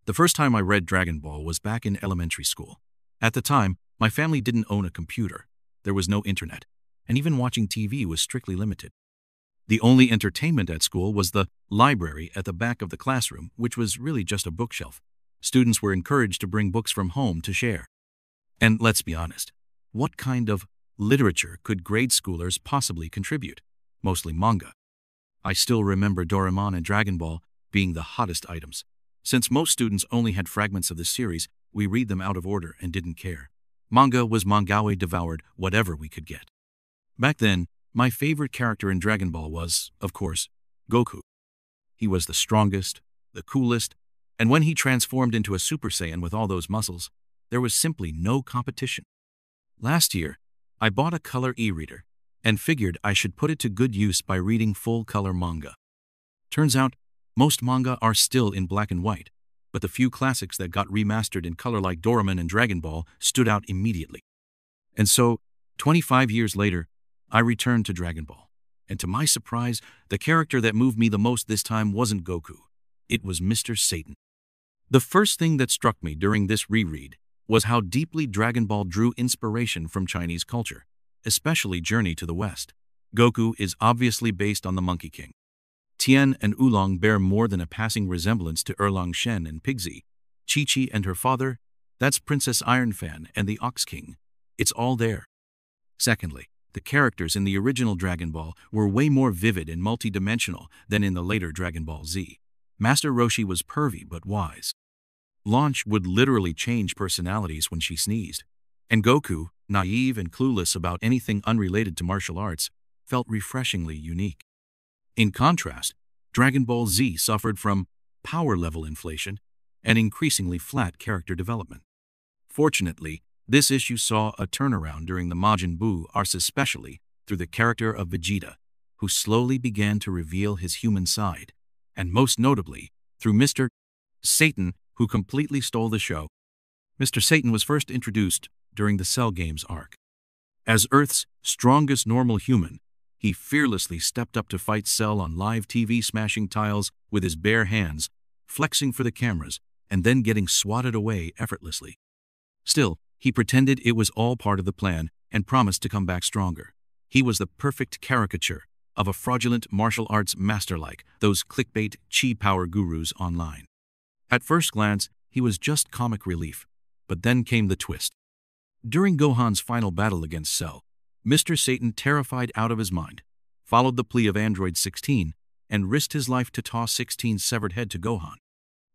The first time I read Dragon Ball was back in elementary school. At the time, my family didn't own a computer. There was no internet, and even watching TV was strictly limited. The only entertainment at school was the library at the back of the classroom, which was really just a bookshelf. Students were encouraged to bring books from home to share. And let's be honest, what kind of literature could grade schoolers possibly contribute? Mostly manga. I still remember Doraemon and Dragon Ball being the hottest items. Since most students only had fragments of the series, we read them out of order and didn't care. Manga was mangawe, devoured whatever we could get. Back then, my favorite character in Dragon Ball was, of course, Goku. He was the strongest, the coolest, and when he transformed into a Super Saiyan with all those muscles, there was simply no competition. Last year, I bought a color e-reader and figured I should put it to good use by reading full-color manga. Turns out, most manga are still in black and white, but the few classics that got remastered in color like Doraemon and Dragon Ball stood out immediately. And so, 25 years later, I returned to Dragon Ball. And to my surprise, the character that moved me the most this time wasn't Goku. It was Mr. Satan. The first thing that struck me during this reread was how deeply Dragon Ball drew inspiration from Chinese culture, especially Journey to the West. Goku is obviously based on the Monkey King. Tien and Oolong bear more than a passing resemblance to Erlang Shen and Piggsy. Chi-Chi and her father, that's Princess Ironfan and the Ox King. It's all there. Secondly, the characters in the original Dragon Ball were way more vivid and multidimensional than in the later Dragon Ball Z. Master Roshi was pervy but wise. Launch would literally change personalities when she sneezed. And Goku, naive and clueless about anything unrelated to martial arts, felt refreshingly unique. In contrast, Dragon Ball Z suffered from power level inflation and increasingly flat character development. Fortunately, this issue saw a turnaround during the Majin Buu arcs, especially through the character of Vegeta, who slowly began to reveal his human side, and most notably, through Mr. Satan, who completely stole the show. Mr. Satan was first introduced during the Cell Games arc. As Earth's strongest normal human, he fearlessly stepped up to fight Cell on live TV, smashing tiles with his bare hands, flexing for the cameras, and then getting swatted away effortlessly. Still, he pretended it was all part of the plan and promised to come back stronger. He was the perfect caricature of a fraudulent martial arts master like those clickbait chi power gurus online. At first glance, he was just comic relief, but then came the twist. During Gohan's final battle against Cell, Mr. Satan, terrified out of his mind, followed the plea of Android 16 and risked his life to toss 16's severed head to Gohan.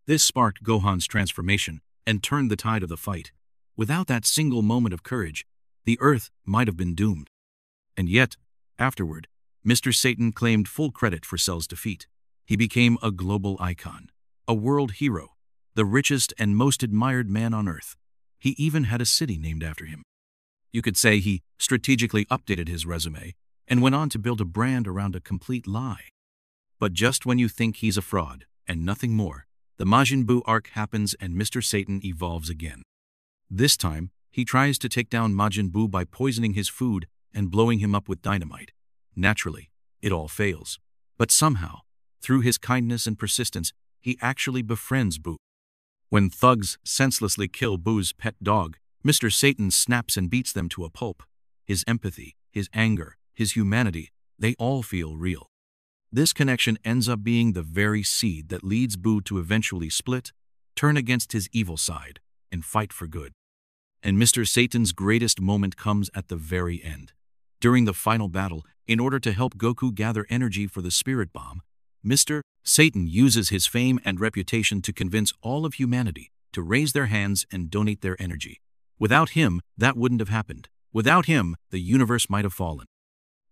This sparked Gohan's transformation and turned the tide of the fight. Without that single moment of courage, the Earth might have been doomed. And yet, afterward, Mr. Satan claimed full credit for Cell's defeat. He became a global icon, a world hero, the richest and most admired man on Earth. He even had a city named after him. You could say he strategically updated his resume and went on to build a brand around a complete lie. But just when you think he's a fraud and nothing more, the Majin Buu arc happens and Mr. Satan evolves again. This time, he tries to take down Majin Buu by poisoning his food and blowing him up with dynamite. Naturally, it all fails. But somehow, through his kindness and persistence, he actually befriends Buu. When thugs senselessly kill Buu's pet dog, Mr. Satan snaps and beats them to a pulp. His empathy, his anger, his humanity, they all feel real. This connection ends up being the very seed that leads Buu to eventually split, turn against his evil side, and fight for good. And Mr. Satan's greatest moment comes at the very end. During the final battle, in order to help Goku gather energy for the Spirit Bomb, Mr. Satan uses his fame and reputation to convince all of humanity to raise their hands and donate their energy. Without him, that wouldn't have happened. Without him, the universe might have fallen.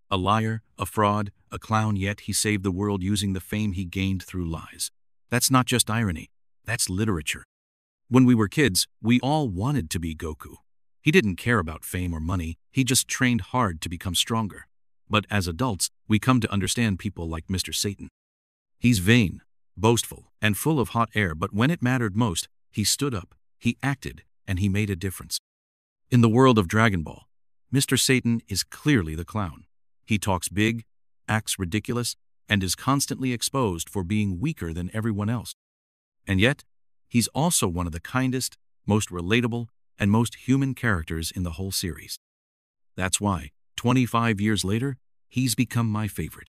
A liar, a fraud, a clown, yet he saved the world using the fame he gained through lies. That's not just irony, that's literature. When we were kids, we all wanted to be Goku. He didn't care about fame or money, he just trained hard to become stronger. But as adults, we come to understand people like Mr. Satan. He's vain, boastful, and full of hot air, but when it mattered most, he stood up, he acted, and he made a difference. In the world of Dragon Ball, Mr. Satan is clearly the clown. He talks big, acts ridiculous, and is constantly exposed for being weaker than everyone else. And yet, He's also one of the kindest, most relatable, and most human characters in the whole series. That's why, 25 years later, he's become my favorite.